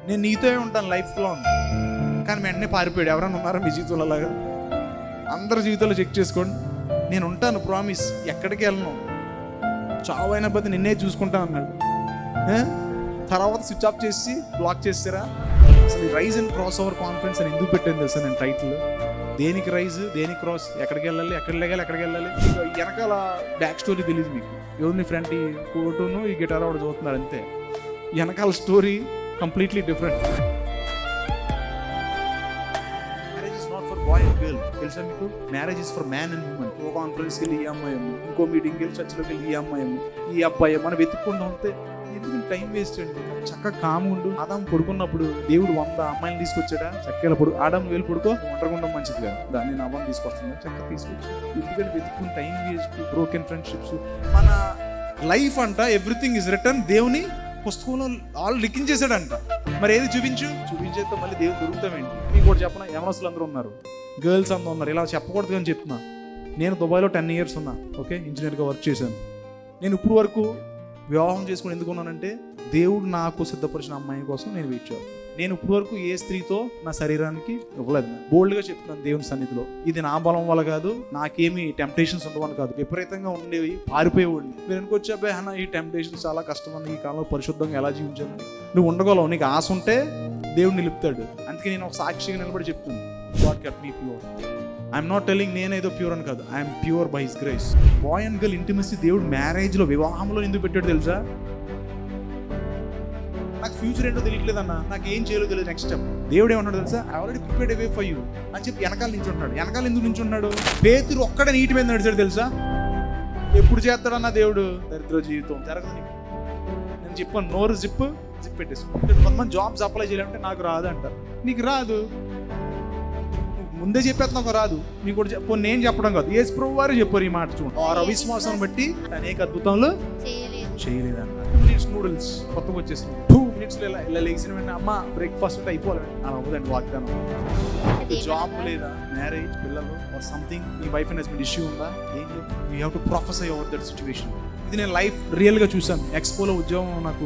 నేను నీతో ఉంటాను లైఫ్ లాంగ్. కానీ వెంటనే పారిపోయాడు. ఎవరైనా ఉన్నారా మీ జీవితంలో అలాగా? అందరి జీవితంలో చెక్ చేసుకోండి. నేను ఉంటాను ప్రామిస్, ఎక్కడికి వెళ్ళను, చావు అయిన బట్టి నిన్నే చూసుకుంటాను అన్నాడు. తర్వాత స్విచ్ ఆఫ్ చేసి బ్లాక్ చేస్తారా? అసలు rise and cross over confidence అని ఎందుకు పెట్టాను తెలుసా నేను టైటిల్? దేనికి రైజ్, దేనికి క్రాస్, ఎక్కడికి వెళ్ళాలి, ఎక్కడికి వెళ్ళాలి. వెనకాల బ్యాక్ స్టోరీ తెలియదు మీకు. ఎవరిని ఫ్రంట్ ఈ కోటును ఈ గిటార్ ఆవిడ చూస్తున్నారు అంతే. వెనకాల story completely different. Marriage is not for boy and girl. తెలుసా మీకు? Marriage is for man and women. ఓ కాన్ఫరెన్స్కి వెళ్ళి ఈ అమ్మాయి అమ్మ, ఇంకో మీటింగ్కి వెళ్ళి చర్చిలోకి వెళ్ళి ఈ అమ్మాయి అమ్మ, ఈ అబ్బాయి మనం వెతుక్కుండా ఉంటే ఎందుకు టైం వేస్ట్ అండి? చక్కగా కాముండు. ఆదాం పడుకున్నప్పుడు దేవుడు 100 అమ్మాయిని తీసుకొచ్చాడా? చక్కగా పడు ఆడాం వెళ్ళి పడుకో, ఒంటరిగా మంచిది కదా, దాన్ని నేను అవ్వని తీసుకొస్తాను, చక్కగా తీసుకొచ్చి. ఎందుకంటే వెతుక్కుని టైం వేస్ట్, బ్రోకెన్ ఫ్రెండ్షిప్స్. మన లైఫ్ అంట ఎవ్రీథింగ్ ఇస్ రిటర్న్. దేవుని పుస్తకంలో ఆల్ లిఖించేశాడంట. మరి ఏది చూపించేస్తే మళ్ళీ దేవుడు దొరుకుతామేంటి? మీకు కూడా చెప్పనా, యవనస్తులు అందరూ ఉన్నారు, గర్ల్స్ అందరూ ఉన్నారు. ఇలా చెప్పకూడదు అని చెప్తున్నా. నేను దుబాయ్లో 10 years ఉన్నా, ఓకే, ఇంజనీర్గా వర్క్ చేశాను. నేను ఇప్పుడు వరకు వివాహం చేసుకుని ఎందుకు ఉన్నానంటే దేవుడు నాకు సిద్ధపరిచిన అమ్మాయి కోసం నేను వెయిట్ చేయాలి. నేను ఇప్పుడు వరకు ఏ స్త్రీతో నా శరీరానికి ఇవ్వలేదు. బోల్డ్గా చెప్తున్నాను దేవుని సన్నిధిలో, ఇది నా బలం వల్ల కాదు, నాకేమి టెంప్టేషన్స్ ఉండవని కాదు. విపరీతంగా ఉండేవి, పారిపోయేవాడిని. మీరు అనుకోవచ్చా అన్న ఈ టెంప్టేషన్స్ చాలా కష్టం అని, ఈ కాలంలో పరిశుద్ధంగా ఎలా జీవించాలని. నువ్వు ఉండగలవు, నీకు ఆశ ఉంటే దేవుడు నిలుపుతాడు. అందుకే నేను ఒక సాక్షిగా నిలబడి చెప్తాను, God kept me pure. I'm not telling నేనేదో ప్యూర్ అని కాదు, I'm pure by his grace. Boy and girl intimacy దేవుడు మ్యారేజ్లో, వివాహంలో ఎందుకు పెట్టాడు తెలుసా? నాకు ఫ్యూచర్ ఏంటో తెలియట్లేదన్నా, నాకు ఏం చేయాలో తెలియదు, నెక్స్ట్ స్టెప్. దేవుడు ఏమన్నాడు తెలుసా? I already prepared away for you అని చెప్పి వెనకాల నుంచి ఉంటున్నాడు. వెనకాల ఎందుకు నుంచి ఉన్నాడు? పేతురు ఒక్కడే నీటి మీద నడిచాడు తెలుసా? ఎప్పుడు చేస్తాడన్నా దేవుడు? దరిద్ర జీవితం జరగదు నీకు. నేను చెప్పాను, నోరు జిప్ పెట్టేసుకో. కొంతమంది జాబ్స్ అప్లై చేయాలంటే నాకు రాదు అంటారు. నీకు రాదు, ముందే చెప్పేస్తున్నావు రాదు. నీకు కూడా చెప్పు, నేను చెప్పడం కాదు, యేసు ప్రభువు వారు చెప్పారు ఈ మాట. చూడండి, ఆ అవిశ్వాసం బట్టి అనేక అద్భుతాలు చేయలేదన్న. 2 minutes నూడిల్స్ కొత్తగా వచ్చేసింది, 2 minutes ఇలా లేచిన వెంటనే అమ్మ బ్రేక్ఫాస్ట్ అంటే అయిపోవాలి అలా అవ్వదండి వాగ్దానం. జాబ్ లేదా, మ్యారేజ్, పిల్లలు ఆర్ సంథింగ్, మీ వైఫ్ అండ్ హస్బెండ్ ఇష్యూ ఉందా, ఏం చెప్పు, you have to professor over that situation. ఇది నేను లైఫ్ రియల్గా చూసాను. ఎక్స్పోలో ఉద్యోగం నాకు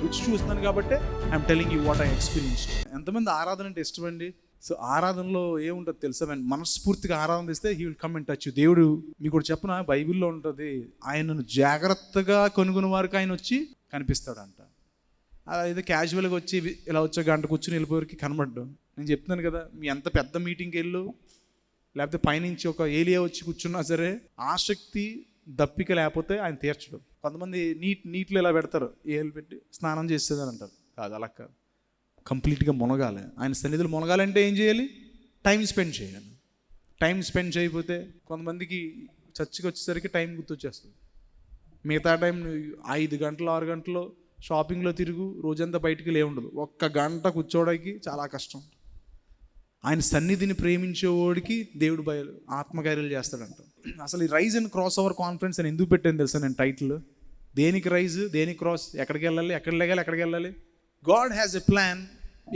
రుచి చూస్తున్నాను కాబట్టి I'm telling you what I experienced. ఎంతమంది ఆరాధన అంటే ఇష్టమండి? సో ఆరాధనలో ఏముంటుంది తెలుసా? మనస్ఫూర్తిగా ఆరాధన చేస్తే he will come and touch you. దేవుడు మీకు కూడా చెప్పిన, బైబిల్లో ఉంటుంది, ఆయనను జాగ్రత్తగా కనుగొని వారికి ఆయన వచ్చి కనిపిస్తాడంట. అదైతే క్యాజువల్గా వచ్చి ఇలా వచ్చే గంట కూర్చుని వెళ్ళిపోయేవారికి కనబడ్డం. నేను చెప్తున్నాను కదా, మీ ఎంత పెద్ద మీటింగ్కి వెళ్ళు, లేకపోతే పైనుంచి ఒక ఏలియా వచ్చి కూర్చున్నా సరే, ఆసక్తి దప్పిక లేకపోతే ఆయన తీర్చడు. కొంతమంది నీటిలో ఇలా పెడతారు, ఏళ్ళు పెట్టి స్నానం చేసేదని అంటారు. కాదు, అలా కాదు. కంప్లీట్గా మునగాలి. ఆయన సన్నిధిలో మునగాలంటే ఏం చేయాలి? టైం స్పెండ్ చేయాలి. టైం స్పెండ్ చేయకపోతే కొంతమందికి చర్చికి వచ్చేసరికి టైం గుర్తొచ్చేస్తుంది. మిగతా టైం 5 గంటలు 6 గంటలు షాపింగ్లో తిరుగు, రోజంతా బయటికి ఉండదు. 1 గంట కూర్చోవడానికి చాలా కష్టం. ఆయన సన్నిధిని ప్రేమించేవాడికి దేవుడు ఆత్మకార్యాలు చేస్తాడంట. అసలు ఈ rise and cross over confidence అని ఎందుకు పెట్టాను తెలుసా నేను టైటిల్? దేనికి రైజ్, దేనికి క్రాస్, ఎక్కడికి వెళ్ళాలి. God has a plan.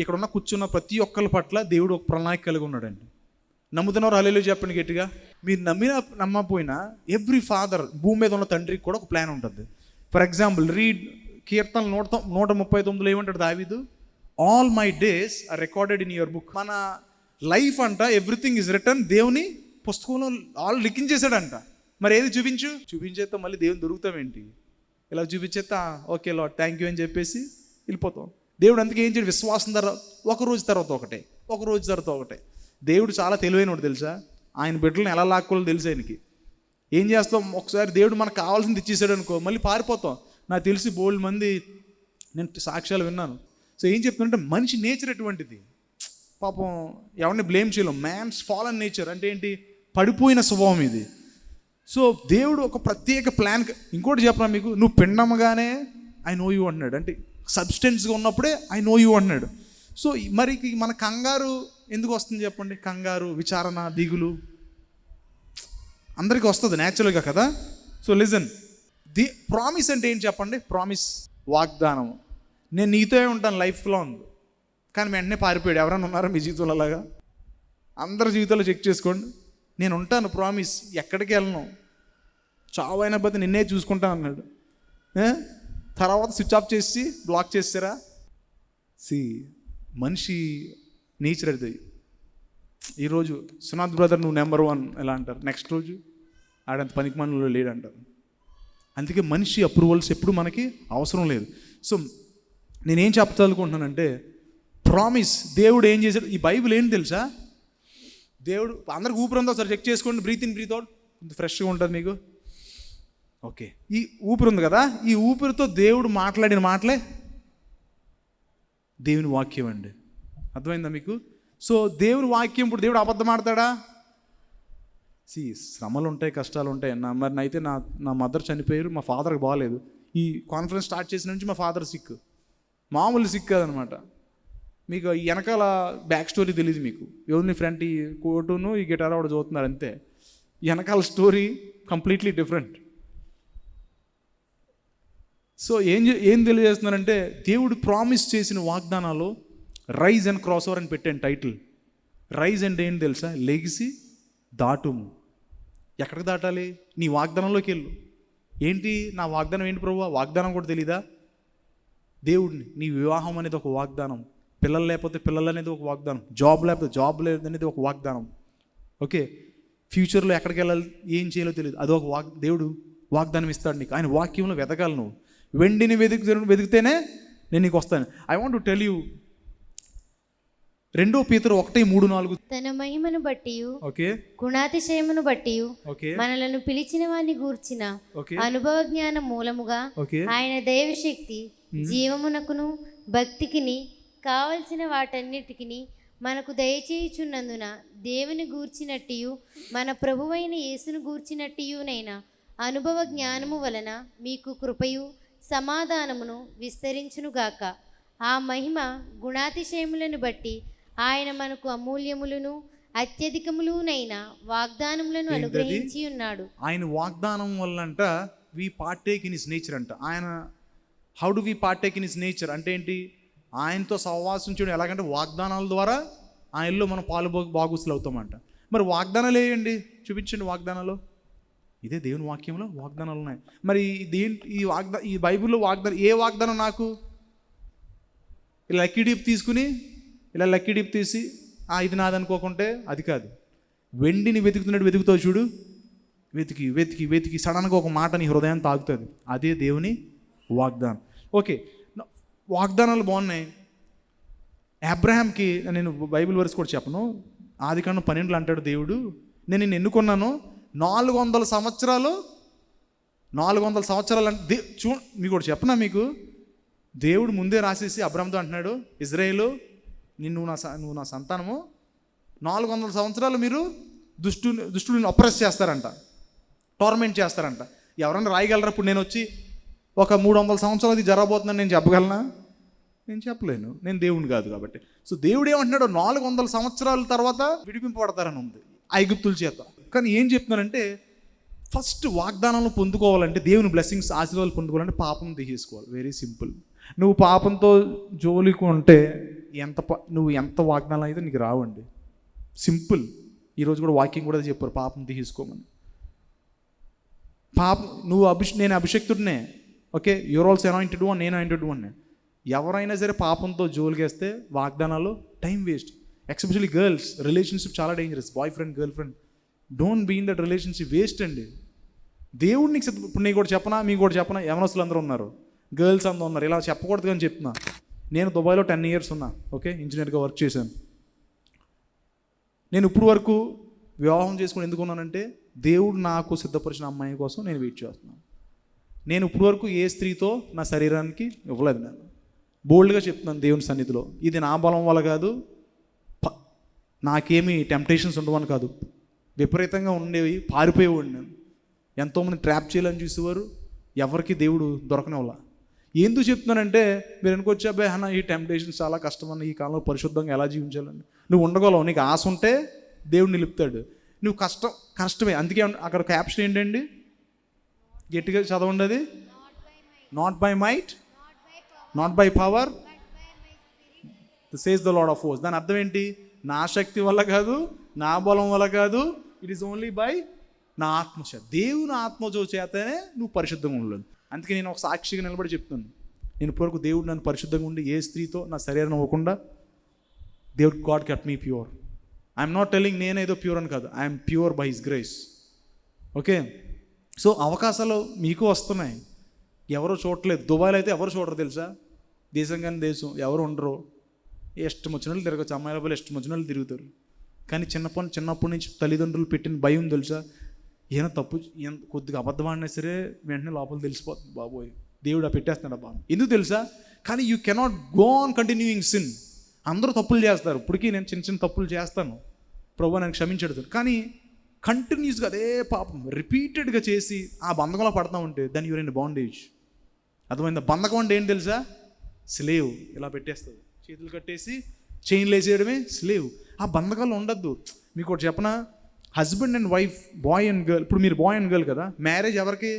ఇక్కడ ఉన్న కూర్చున్న ప్రతి ఒక్కరి పట్ల దేవుడు ఒక ప్రణాళిక కలిగి ఉన్నాడండి. నమ్ముతున్నారు? హల్లెలూయా చెప్పండి గట్టిగా. మీరు నమ్మకపోయినా ఎవ్రీ ఫాదర్, భూమి మీద ఉన్న తండ్రికి కూడా ఒక ప్లాన్ ఉంటుంది. ఫర్ ఎగ్జాంపుల్, రీడ్ కీర్తన 139 ఏమంటాడు దావీదు? All my days are recorded in your book. మన లైఫ్ అంట ఎవ్రీథింగ్ ఇస్ రిటర్న్. దేవుని పుస్తకంలో ఆల్ లిఖించేశాడంట. మరి ఏది చూపించేస్తే మళ్ళీ దేవుని దొరుకుతామేంటి? ఇలా చూపించేస్తా ఓకే లార్డ్ థ్యాంక్ యూ అని చెప్పేసి వెళ్ళిపోతాం. దేవుడు అందుకే ఏం చేయడు? విశ్వాసం తర్వాత ఒక రోజు తర్వాత ఒకటే. దేవుడు చాలా తెలివైనడు తెలుసా? ఆయన బిడ్డలను ఎలా లాక్కోవాలో తెలుసు ఆయనకి. ఏం చేస్తాం? ఒకసారి దేవుడు మనకు కావాల్సింది ఇచ్చేసాడు అనుకో, మళ్ళీ పారిపోతాం. నాకు తెలిసి బోల్డ్ మంది నేను సాక్ష్యాలు విన్నాను. సో ఏం చెప్తున్నంటే, మనిషి నేచర్ ఎటువంటిది, పాపం ఎవరిని బ్లేమ్ చేయలేం. మ్యాన్స్ ఫాలన్ నేచర్ అంటే ఏంటి? పడిపోయిన స్వభావం ఇది. సో దేవుడు ఒక ప్రత్యేక ప్లాన్. ఇంకోటి చెప్పరా మీకు, నువ్వు పిండమగానే ఐ నో యూ అంటున్నాడు. అంటే సబ్స్టెన్స్గా ఉన్నప్పుడే ఐ నో యూ అంటున్నాడు. సో మరి మన కంగారు ఎందుకు వస్తుంది చెప్పండి? కంగారు, విచారణ, దిగులు అందరికీ వస్తుంది న్యాచురల్గా కదా. సో లిజన్, ది ప్రామిస్ అంటే ఏంటి చెప్పండి? ప్రామిస్, వాగ్దానం. నేను నీతో ఉంటాను లైఫ్ లాంగ్. కానీ వెంటనే పారిపోయాడు. ఎవరైనా ఉన్నారా మీ జీవితంలో అలాగా? అందరి జీవితంలో చెక్ చేసుకోండి. నేను ఉంటాను ప్రామిస్, ఎక్కడికి వెళ్ళను, చావు అయిన బట్టి నిన్నే చూసుకుంటాను అన్నాడు. తర్వాత స్విచ్ ఆఫ్ చేసి బ్లాక్ చేస్తారా? మనిషి నేచర్ అది. ఈరోజు సునాథ్ బ్రదర్ నువ్వు నెంబర్ 1 ఎలా అంటారు, నెక్స్ట్ రోజు ఆడంత పనికి మనలో లేడంటారు. అందుకే మనిషి అప్రూవల్స్ ఎప్పుడు మనకి అవసరం లేదు. సో నేనేం చెప్పాలనుకుంటున్నానంటే, ప్రామిస్ దేవుడు ఏం చేశాడు, ఈ బైబిల్ ఏంటి తెలుసా, దేవుడు అందరికి ఊపిరి ఉందో ఒకసారి చెక్ చేసుకోండి, బ్రీత్ ఇన్ బ్రీత్ అవుట్, ఫ్రెష్గా ఉంటుంది మీకు. ఓకే, ఈ ఊపిరి ఉంది కదా, ఈ ఊపిరితో దేవుడు మాట్లాడిన మాటలే దేవుని వాక్యం అండి. అర్థమైందా మీకు? సో దేవుని వాక్యం, ఇప్పుడు దేవుడు అబద్ధం ఆడతాడా? శ్రమలు ఉంటాయి, కష్టాలు ఉంటాయి. మరి అయితే నా మదర్ చనిపోయారు, మా ఫాదర్కి బాగాలేదు. ఈ కాన్ఫరెన్స్ స్టార్ట్ చేసిన నుంచి మా ఫాదర్ సిక్, మామూలు సిక్ కాదనమాట. మీకు ఈ వెనకాల బ్యాక్ స్టోరీ తెలియదు మీకు. ఎవరిని ఫ్రంట్ ఈ కోటును ఈ గిటార్ ఆవిడ చూస్తున్నారు అంతే, ఈ వెనకాల స్టోరీ కంప్లీట్లీ డిఫరెంట్. సో ఏం తెలియజేస్తున్నారంటే, దేవుడు ప్రామిస్ చేసిన వాగ్దానాలు రైజ్ అండ్ క్రాస్ ఓవర్ అని పెట్టాను టైటిల్. రైజ్ అంటే ఏంటి తెలుసా, లెగిసి దాటుము. ఎక్కడికి దాటాలి? నీ వాగ్దానంలోకి వెళ్ళు. ఏంటి నా వాగ్దానం ఏంటి ప్రభువా? వాగ్దానం కూడా తెలీదా? దేవుడిని, నీ వివాహం అనేది ఒక వాగ్దానం, పిల్లలు లేకపోతే పిల్లలు అనేది ఒక వాగ్దానం, జాబ్ లేకపోతే జాబ్ లేదు అనేది ఒక వాగ్దానం. ఓకే, ఫ్యూచర్లో ఎక్కడికి వెళ్ళాలి, ఏం చేయాలో తెలియదు, అదొక దేవుడు వాగ్దానం ఇస్తాడు నీకు. ఆయన వాక్యంలో వెతకాలి నువ్వు. వెండిని వెతికితేనే నేను నీకు వస్తాను. I want to tell you 2 Peter 1:3-4 తన మహిమను బట్టి, ఓకే, గుణాతిశయమును బట్టి, ఓకే, మనలను పిలిచిన వారిని గూర్చిన అనుభవ జ్ఞానం మూలముగా ఆయన దైవశక్తి జీవమునకును భక్తికిని కావలసిన వాటన్నిటికిని మనకు దయచేయుచున్నందున దేవుని గూర్చినట్టియు మన ప్రభువైన యేసును గూర్చినట్టియునైనా అనుభవ జ్ఞానము వలన మీకు కృపయు సమాధానమును విస్తరించునుగాక. ఆ మహిమ గుణాతిశయములను బట్టి ఆయన మనకు అమూల్యములను అత్యధికములునైన వాగ్దానములను అనుగ్రహించి ఉన్నాడు. ఆయన వాగ్దానం వల్ల అంట we partake in his nature అంట. ఆయన how do we partake in his nature అంటే ఏంటి? ఆయనతో సహవాసం చేయడం ఎలాగంటే వాగ్దానాల ద్వారా ఆయనలో మనం బాగుసులు అవుతామంట. మరి వాగ్దానాలు వేయండి, చూపించండి వాగ్దానాలు. ఇదే దేవుని వాక్యంలో వాగ్దానాలు ఉన్నాయి. మరి ఈ బైబిల్లో వాగ్దానం, ఏ వాగ్దానం నాకు? ఇలా లక్కీ డీప్ తీసుకుని ఇలా లక్కీ డీప్ తీసి ఇది నాదనుకోకుంటే అది కాదు. వెండిని వెతుకుతావు చూడు, వెతికి వెతికి వెతికి సడన్గా ఒక మాట నీ హృదయాన్ని తాగుతుంది, అదే దేవుని వాగ్దానం. ఓకే, వాగ్దానాలు బాగున్నాయి. అబ్రహాంకి నేను బైబిల్ వర్స్ కూడా చెప్పను, ఆదికాండం 12 అంటాడు దేవుడు, నేను నిన్ను ఎన్నుకున్నాను 400 సంవత్సరాలు. 400 సంవత్సరాలు అంటే మీకు కూడా చెప్పనా, మీకు దేవుడు ముందే రాసేసి అబ్రహాంతో అంటున్నాడు, ఇజ్రాయేలు నువ్వు నా సంతానము, 400 సంవత్సరాలు మీరు దుష్టుని అప్రెస్ చేస్తారంట, టోర్మెంట్ చేస్తారంట. ఎవరన్నా రాయగలరా? ఇప్పుడు నేను వచ్చి ఒక 300 సంవత్సరాలు ఇది జరగబోతుందని నేను చెప్పగలనా? నేను చెప్పలేను, నేను దేవుని కాదు కాబట్టి. సో దేవుడు ఏమంటున్నాడు, 400 సంవత్సరాల తర్వాత విడిపింపబడతారని ఉంది ఐగుప్తుల చేత. కానీ ఏం చెప్తున్నానంటే, ఫస్ట్ వాగ్దానాలను పొందుకోవాలంటే, దేవుని బ్లెస్సింగ్స్ ఆశీర్వాదాలు పొందుకోవాలంటే పాపం తీసేసుకోవాలి. Very simple. నువ్వు పాపంతో జోలికి ఉంటే నువ్వు ఎంత వాగ్దానాలు అయితే నీకు రావండి. సింపుల్. ఈరోజు కూడా వాకింగ్ కూడా చెప్పారు, పాపం తీసుకోమని. నేను అభిషక్తుడినే, okay, you're also anointed one, నేను అనాయింటెడ్ వన్. ఎవరైనా సరే పాపంతో జోలికేస్తే వాగ్దానాలు time waste. Especially girls, relationship చాలా dangerous. Boy friend, girl friend, don't be in that relationship, waste అండి. దేవుడు నీకు ఇప్పుడు నీకు కూడా చెప్పనా, మీకు కూడా చెప్పనా, యవనస్తులు అందరూ ఉన్నారు, గర్ల్స్ అందరూ ఉన్నారు, ఇలా చెప్పకూడదు అని చెప్తున్నా. నేను దుబాయ్లో 10 years ఉన్నా, ఓకే, ఇంజనీర్గా వర్క్ చేశాను. నేను ఇప్పుడు వరకు వివాహం చేసుకుని ఎందుకున్నానంటే, దేవుడు నాకు సిద్ధపరిచిన అమ్మాయి కోసం నేను వెయిట్ చేస్తున్నాను. నేను ఇప్పుడు వరకు ఏ స్త్రీతో నా శరీరానికి ఇవ్వలేదు. నేను బోల్డ్గా చెప్తున్నాను దేవుని సన్నిధిలో, ఇది నా బలం వల్ల కాదు, నాకేమీ టెంప్టేషన్స్ ఉండవని కాదు, విపరీతంగా ఉండేవి, పారిపోయేవాడు నేను. ఎంతోమంది ట్రాప్ చేయాలని చూసేవారు, ఎవరికి దేవుడు దొరకనివ్వాల. ఎందుకు చెప్తున్నానంటే, మీరు అనుకోవచ్చు, అబ్బాయి అన్న ఈ టెంప్టేషన్స్ చాలా కష్టం అన్న, ఈ కాలంలో పరిశుద్ధంగా ఎలా జీవించాలని. నువ్వు ఉండగలవు, నీకు ఆశ ఉంటే దేవుడు నిలుపుతాడు. నువ్వు కష్టమే. అందుకే అక్కడ క్యాప్షన్ ఏంటండి, గట్టిగా చదవండి, అది not by might, not by power, says the lord of hosts. దాని అర్థం ఏంటి? నా శక్తి వల్ల కాదు, నా బలం వల్ల కాదు, ఇట్ ఈస్ ఓన్లీ బై నా ఆత్మశక్తి. దేవుని ఆత్మజో చేతనే నువ్వు పరిశుద్ధంగా ఉండలేదు. అందుకే నేను ఒక సాక్షిగా నిలబడి చెప్తున్నాను, నేను ఇప్పటివరకు దేవుడు నన్ను పరిశుద్ధంగా ఉండి ఏ స్త్రీతో నా శరీరం అవ్వకుండా దేవుడు God kept me pure. I'm not telling నేనేదో ప్యూర్ అని కాదు, I'm pure by his grace. Okay, so అవకాశాలు మీకు వస్తున్నాయి, ఎవరో చూడట్లేదు. దుబాయ్లో అయితే ఎవరు చూడరు తెలుసా, దేశం కానీ దేశం ఎవరు ఉండరు, ఇష్టం వచ్చిన వాళ్ళు తిరగచ్చు, అమ్మాయిల వాళ్ళు ఇష్టం వచ్చిన వాళ్ళు తిరుగుతారు. కానీ చిన్నప్పటి నుంచి తల్లిదండ్రులు పెట్టిన భయం తెలుసా, ఏమైనా తప్పు కొద్దిగా అబద్ధం ఆడినా సరే వెంటనే లోపల తెలిసిపోతుంది, బాబోయ్ దేవుడు పెట్టేస్తున్నాడు అబ్బా. ఎందుకు తెలుసా, కానీ you cannot go on continuing sin. అందరూ తప్పులు చేస్తారు, ఇప్పటికీ నేను చిన్న చిన్న తప్పులు చేస్తాను, ప్రభు నేను క్షమించడు. కానీ కంటిన్యూస్గా అదే పాపం రిపీటెడ్గా చేసి ఆ బంధకంలో పడతా ఉంటే దెన్ యూర్ ఇన్ బాండేజ్. అర్థమైందా? బంధకం అంటే ఏంటి తెలుసా, స్లేవ్. ఇలా పెట్టేస్తుంది, చేతులు కట్టేసి చైన్లు వేసేయడమే స్లేవ్. ఆ బంధకాలు ఉండద్దు. మీకు ఒకటి చెప్పనా, husband and wife, boy and girl. ఇప్పుడు మీరు బాయ్ అండ్ గర్ల్ కదా, మ్యారేజ్ ఎవరికి?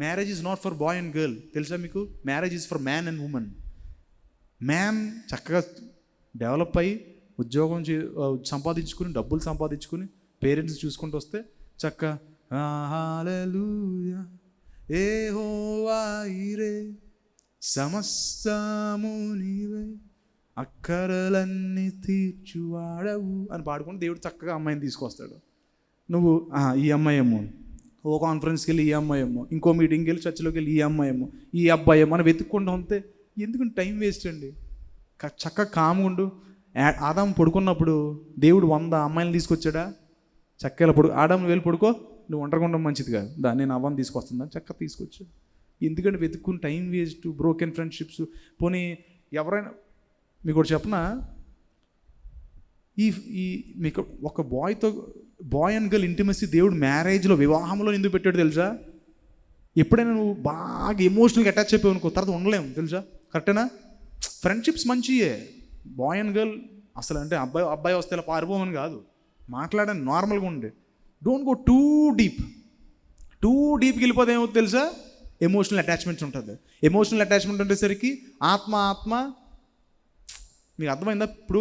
Marriage is not for boy and girl, తెలుసా మీకు? Marriage is for man and women. Man చక్కగా డెవలప్ అయ్యి ఉద్యోగం సంపాదించుకుని, డబ్బులు సంపాదించుకుని, పేరెంట్స్ చూసుకుంటూ వస్తే చక్కగా హల్లెలూయా యెహోవా ఈరే సమస్తము నీవే అక్కరలన్నీ తీర్చువాడవు అని పాడుకుంటే దేవుడు చక్కగా అమ్మాయిని తీసుకొస్తాడు. నువ్వు ఈ అమ్మాయి ఏమో, ఓ కాన్ఫరెన్స్కి వెళ్ళి ఈ అమ్మాయి ఏమో, ఇంకో మీటింగ్కి వెళ్ళి చర్చిలోకి వెళ్ళి ఈ అమ్మాయి ఏమో, ఈ అబ్బాయి ఏమో అని వెతుక్కుంటూ ఉంటే ఎందుకంటే టైం వేస్ట్ అండి. చక్కగా కాముండు. ఆదాము పడుకున్నప్పుడు దేవుడు 100 అమ్మాయిలు తీసుకొచ్చాడా? చక్కగా ఆదాము వెళ్ళి పడుకో, నువ్వు ఒంటరిగా ఉండడం మంచిది కాదు, నేను అవ్వని తీసుకొస్తుందని చక్కగా తీసుకొచ్చా. ఎందుకంటే వెతుక్కుని టైం వేస్ట్, బ్రోకెన్ ఫ్రెండ్షిప్స్. పోనీ ఎవరైనా మీకు ఒకటి చెప్పనా, ఈ మీకు ఒక బాయ్ అండ్ గర్ల్ ఇంటిమసీ దేవుడు మ్యారేజ్లో, వివాహంలో ఎందుకు పెట్టాడు తెలుసా? ఎప్పుడైనా నువ్వు బాగా ఎమోషనల్గా అటాచ్ అయిపోయి అనుకో, తర్వాత ఉండలేము తెలుసా, కరెక్టేనా? ఫ్రెండ్షిప్స్ మంచియే, బాయ్ అండ్ గర్ల్ అసలు అంటే అబ్బాయి వస్తే ఇలా పారిపోమని కాదు, మాట్లాడని నార్మల్గా ఉండే. డోంట్ గో టూ డీప్కి వెళ్ళిపోతే ఏమవుతుంది తెలుసా, ఎమోషనల్ అటాచ్మెంట్స్ ఉంటుంది. ఎమోషనల్ అటాచ్మెంట్ ఉండేసరికి ఆత్మ మీకు అర్థమైందా? ఇప్పుడు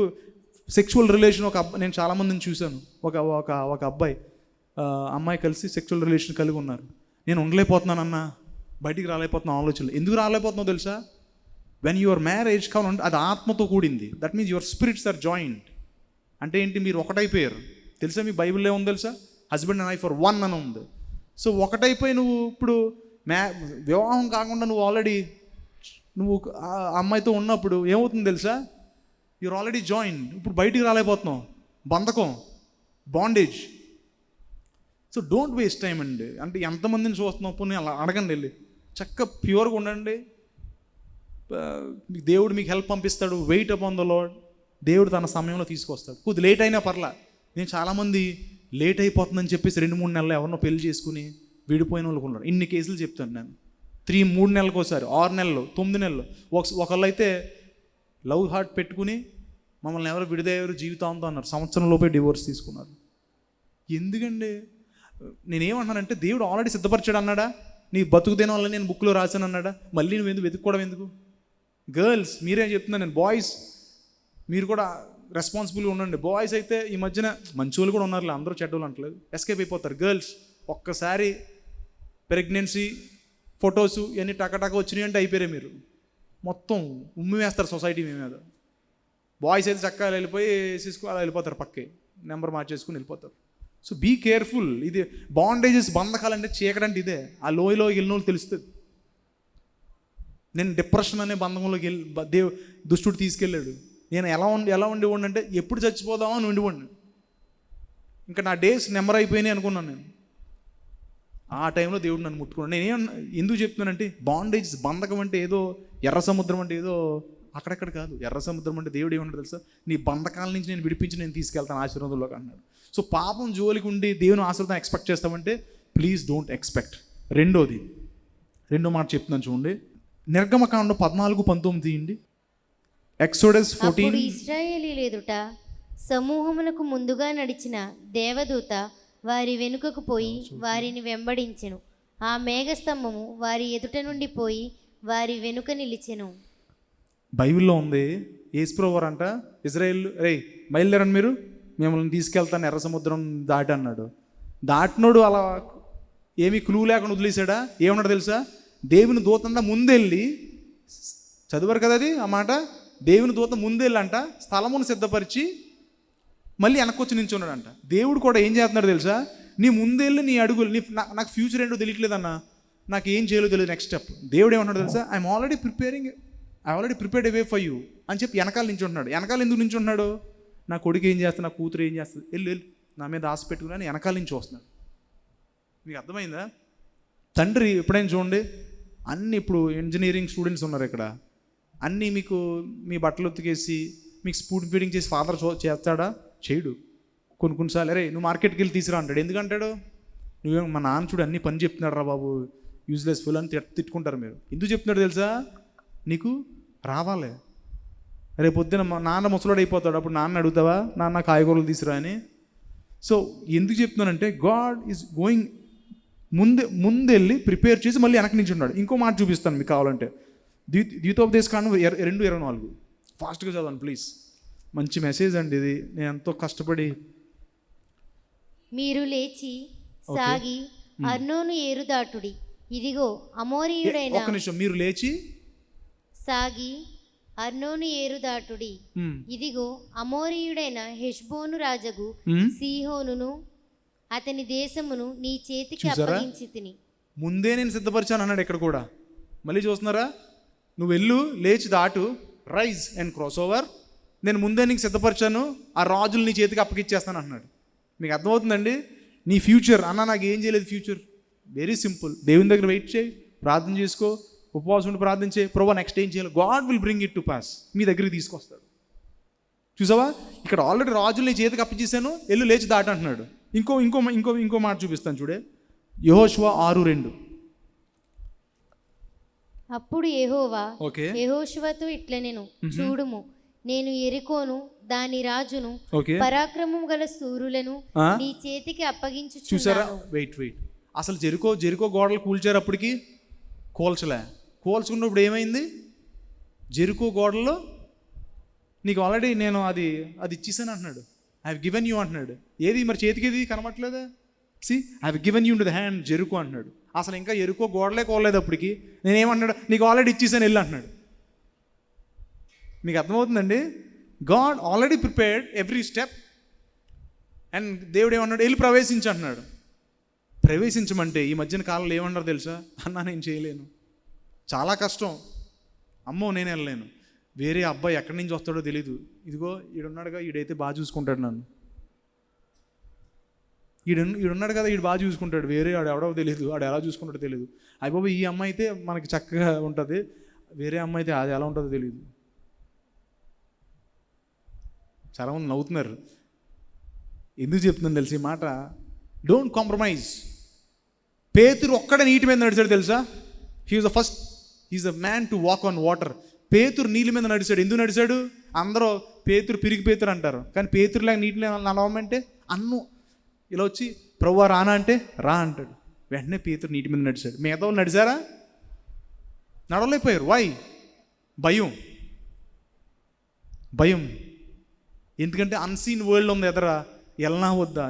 సెక్షువల్ రిలేషన్ నేను చాలామందిని చూశాను. ఒక అబ్బాయి అమ్మాయి కలిసి సెక్షువల్ రిలేషన్ కలిగి ఉన్నారు. నేను ఉండలేకపోతున్నానన్నా, బయటికి రాలేకపోతున్నాను ఆలోచనలు. ఎందుకు రాలేకపోతున్నావు తెలుసా? వెన్ యువర్ మ్యారేజ్ కావాలంటే అది ఆత్మతో కూడింది. That means your spirits are joint. అంటే ఏంటి, మీరు ఒకటైపోయారు తెలుసా? మీ బైబిల్లో ఉంది తెలుసా, husband and wife for one అని ఉంది. సో ఒకటైపోయి నువ్వు ఇప్పుడు వివాహం కాకుండా నువ్వు ఆల్రెడీ ఆ అమ్మాయితో ఉన్నప్పుడు ఏమవుతుంది తెలుసా, యూఆర్ ఆల్రెడీ జాయిన్. ఇప్పుడు బయటికి రాలేకపోతున్నావు, బంధకం, bondage. So don't waste time అండి. అంటే ఎంతమందిని చూస్తున్నావు, పోనీ అలా అడగండి, వెళ్ళి చక్కగా ప్యూర్గా ఉండండి. దేవుడు మీకు హెల్ప్ పంపిస్తాడు. Wait upon the lord. దేవుడు తన సమయంలో తీసుకొస్తాడు. కొద్ది లేట్ అయినా పర్లా. నేను చాలామంది లేట్ అయిపోతుందని చెప్పేసి 2-3 నెలలు ఎవరినో పెళ్లి చేసుకుని విడిపోయిన వాళ్ళకు ఉన్నారు. ఇన్ని కేసులు చెప్తాను నేను. 3 నెలలకు ఒకసారి, 6 నెలలు, 9 నెలలు. ఒకళ్ళు అయితే లవ్ హార్ట్ పెట్టుకుని మమ్మల్ని ఎవరు విడిదయ్యారు జీవితాంతో అన్నారు. సంవత్సరం లోపే డివోర్స్ తీసుకున్నారు. ఎందుకండి? నేనేమన్నానంటే, దేవుడు ఆల్రెడీ సిద్ధపరిచాడు అన్నాడా? నీ బతుకుదేన వల్ల నేను బుక్లో రాశాను అన్నాడా? మళ్ళీ నువ్వు ఎందుకు వెతుక్కోవడం ఎందుకు? గర్ల్స్ మీరేం చెప్తున్నాను నేను, బాయ్స్ మీరు కూడా రెస్పాన్సిబుల్గా ఉండండి. బాయ్స్ అయితే ఈ మధ్యన మంచి వాళ్ళు కూడా ఉన్నారులే, అందరూ చెడ్డోళ్ళు అంటలేదు, ఎస్కేప్ అయిపోతారు. గర్ల్స్ ఒక్కసారి ప్రెగ్నెన్సీ ఫొటోస్ ఇవన్నీ టకటక వచ్చినాయి అంటే అయిపోయారు, మీరు మొత్తం ఉమ్మి వేస్తారు సొసైటీ మీ మీద. బాయ్స్ అయితే చక్కగా వెళ్ళిపోయి వేసేసుకుని అలా వెళ్ళిపోతారు, పక్కే నెంబర్ మార్చేసుకుని వెళ్ళిపోతారు. So be careful. ఇది బాండేజెస్, బంధకాలంటే చీకడంటే ఇదే. ఆ లోయలోకి వెళ్ళిన వాళ్ళు తెలుస్తుంది. నేను డిప్రెషన్ అనే బంధంలోకి దుష్టుడు తీసుకెళ్ళాడు. నేను ఎలా ఉండేవాడిని అంటే, ఎప్పుడు చచ్చిపోదామా అని ఉండివాడిని. ఇంకా నా డేస్ నెంబర్ అయిపోయినాయి అనుకున్నాను నేను. ఆ టైంలో దేవుడు నన్ను ముట్టుకున్నాను. ఎందుకు చెప్తున్నానంటే, బాండేజ్, బంధకం అంటే ఏదో ఎర్ర సముద్రం అంటే ఏదో అక్కడెక్కడ కాదు. ఎర్ర సముద్రం అంటే దేవుడు ఏమన్నాడు తెలుసా, నీ బంధకాల నుంచి నేను విడిపించి నేను తీసుకెళ్తాను ఆశీర్వాదంలోకి అన్నాడు. సో పాపం జోలికి ఉండి దేవుని ఆశీర్వాదం ఎక్స్పెక్ట్ చేస్తామంటే ప్లీజ్ డోంట్ ఎక్స్పెక్ట్. రెండో మాట చెప్తున్నాను చూడండి, నిర్గమకాండం 14-19 తీయండి. ఎక్సోడస్ 14. ఇశ్రాయేలీయుల ఎదుట సమూహమునకు ముందుగా నడిచిన దేవదూత వారి వెనుకకు పోయి వారిని వెంబడించెను. ఆ మేఘస్తంభము వారి ఎదుట నుండి పోయి వారి వెనుక నిలిచెను. బైబిల్లో ఉంది, యేసుప్రభువారు అంట ఇజ్రాయేల్, రే బయలుదేరండి మీరు, మిమ్మల్ని తీసుకెళ్తాను ఎర్ర సముద్రం దాటి అన్నాడు. దాటినోడు అలా ఏమీ క్లూ లేకుండా వదిలేశాడా? ఏమన్నాడు తెలుసా, దేవుని దూతంతా ముందెళ్ళి చదివారు కదా అది ఆ మాట. దేవుని దూత ముందెళ్ళంట స్థలమును సిద్ధపరిచి మళ్ళీ వెనక్కొచ్చి నించున్నాడంట. దేవుడు కూడా ఏం చేస్తున్నాడు తెలుసా, నీ ముందెళ్ళి నీ అడుగులు నాకు ఫ్యూచర్ ఏంటో తెలియట్లేదన్నా, నాకు ఏం చేయాలో తెలియదు నెక్స్ట్ స్టెప్. దేవుడు ఏమంటున్నాడు తెలుసా, I already prepared away for you అని చెప్పి వెనకాల నించుంటున్నాడు. వెనకాల ఎందుకు నించుంటున్నాడు, నా కొడుకు ఏం చేస్తాడు, నా కూతురు ఏం చేస్తుంది, వెళ్ళు నా మీద ఆశ పెట్టుకుని వెనకాల నుంచి వస్తున్నాడు. మీకు అర్థమైందా? తండ్రి ఎప్పుడైనా చూడండి, అన్ని ఇప్పుడు ఇంజనీరింగ్ స్టూడెంట్స్ ఉన్నారు ఇక్కడ, అన్నీ మీకు మీ బట్టలు ఉతికేసి మీకు స్పూన్ ఫీడింగ్ చేసి ఫాదర్ చేస్తాడా? చేయడు. కొన్నిసార్లు అరే నువ్వు మార్కెట్కి వెళ్ళి తీసుకురా అంటాడు. ఎందుకంటాడు, నువ్వేమో మా నాన్న చూడు అన్ని పని చెప్తున్నాడు రా బాబు, యూజ్లెస్ ఫుల్ అని తిట్టుకుంటారు మీరు. ఎందుకు చెప్తున్నాడు తెలుసా, నీకు రావాలి. రేపు పొద్దున మా నాన్న ముసలోడు అయిపోతాడు, అప్పుడు నాన్న అడుగుతావా నాన్న కాయగూరలు తీసుకురా అని. సో ఎందుకు చెప్తున్నానంటే గాడ్ ఈజ్ గోయింగ్ ముందెళ్ళి ప్రిపేర్ చేసి మళ్ళీ వెనక నుంచి ఉన్నాడు. ఇంకో మాట చూపిస్తాను మీకు కావాలంటే, ద్వితోపదేశకాండం 2:24 ఫాస్ట్గా చదవండి ప్లీజ్. మంచి మెసేజ్ అండి ఇది, నేను ఎంతో కష్టపడి. మీరు లేచి సాగి అర్నోను ఏరు దాటుడి, ఇదిగో అమోరీయుడైన. ఒక్క నిమిషం, మీరు లేచి సాగి అర్నోను ఏరు దాటుడి, ఇదిగో అమోరీయుడైన హెష్బోను రాజగు సీహోనును అతని దేశమును నీ చేతికి అప్పగించి తిని. ముందే నేను సిద్ధపరిచాను అన్నాడు ఇక్కడ కూడా. మళ్ళీ చూస్తున్నారా, నువ్వు వెళ్ళు లేచి దాటు, రైజ్ అండ్ క్రాస్ ఓవర్, నేను ముందే నీకు సిద్ధపరిచాను, ఆ రాజులు నీ చేతికి అప్పగిచ్చేస్తాను అంటున్నాడు. మీకు అర్థమవుతుందండి? నీ ఫ్యూచర్ అన్న నాకు ఏం చేయలేదు ఫ్యూచర్, వెరీ సింపుల్. దేవుని దగ్గర వెయిట్ చేయి, ప్రార్థన చేసుకో, ఉపవాసం ఉండి ప్రార్థన చేయి, ప్రభా నెక్స్ట్ ఏం చేయాలి, God will bring it to pass, మీ దగ్గరికి తీసుకొస్తాడు. చూసావా, ఇక్కడ ఆల్రెడీ రాజులు నీ చేతికి అప్పచేసాను, వెళ్ళు లేచి దాటు అంటున్నాడు. ఇంకో ఇంకో ఇంకో ఇంకో మాట చూపిస్తాను చూడే, యెహోషువ 6:2. అప్పుడు యెహోవా యెహోషువతో ఇట్లనెను, చూడుము నేను యెరికోను దాని రాజును పరాక్రమం గల శూరులను నీ చేతికి అప్పగించుచున్నాను. చూసారా, వెయిట్ అసలు జెరికో గోడలు కూల్చారు, అప్పటికి కూల్చుకున్నప్పుడు ఏమైంది, జెరికో గోడల్లో నీకు ఆల్రెడీ నేను అది ఇచ్చేసాను అంటున్నాడు. ఐ హావ్ గివెన్ యూ అంటున్నాడు. ఏది మరి చేతికి ఏది కనబట్లేదా, see I have given you to the hand Jericho అంటున్నాడు. అసలు ఇంకా ఎరుకో గోడలే కోలేదు అప్పటికి, నేనేమన్నాడు, నీకు ఆల్రెడీ ఇచ్చేసాను వెళ్ళు అంటున్నాడు. మీకు అర్థమవుతుందండి? God already prepared every step. And దేవుడు ఏమన్నాడు, వెళ్ళి ప్రవేశించు అంటున్నాడు. ప్రవేశించమంటే ఈ మధ్యన కాలంలో ఏమన్నారు తెలుసా, అన్నా నేను చేయలేను, చాలా కష్టం, అమ్మో నేను వెళ్ళలేను, వేరే అబ్బాయి ఎక్కడి నుంచి వస్తాడో తెలీదు, ఇదిగో ఈడున్నాడుగా ఈడైతే బాగా చూసుకుంటాడు నన్ను, ఈడున్నాడు కదా ఈడు బాగా చూసుకుంటాడు, వేరే ఆడు ఎవడో తెలియదు, ఆడు ఎలా చూసుకుంటాడో తెలియదు, అయిపోయి ఈ అమ్మాయి అయితే మనకి చక్కగా ఉంటుంది, వేరే అమ్మాయి అయితే అది ఎలా ఉంటుందో తెలియదు. చాలామంది నవ్వుతున్నారు. ఎందుకు చెప్తుందని తెలిసి ఈ మాట, డోంట్ కాంప్రమైజ్. పేతురు ఒక్కడ నీటి మీద నడిచాడు తెలుసా, he's the man to walk on water. పేతురు నీళ్ళ మీద నడిచాడు. ఎందుకు నడిచాడు, అందరూ పిరికి పేతురు అంటారు, కానీ పేతురులాగా నీటిలో నడవమంటే అన్ను ఇలా వచ్చి ప్రభువా రానా అంటే రా అంటాడు. వెంటనే పేతురు నీటి మీద నడిచాడు. మిగతా వాళ్ళు నడిచారా, నడవలేకపోయారు. వై? భయం. ఎందుకంటే అన్సీన్ వరల్డ్ ఉంది ఎదరా, ఎల్లా వద్దా.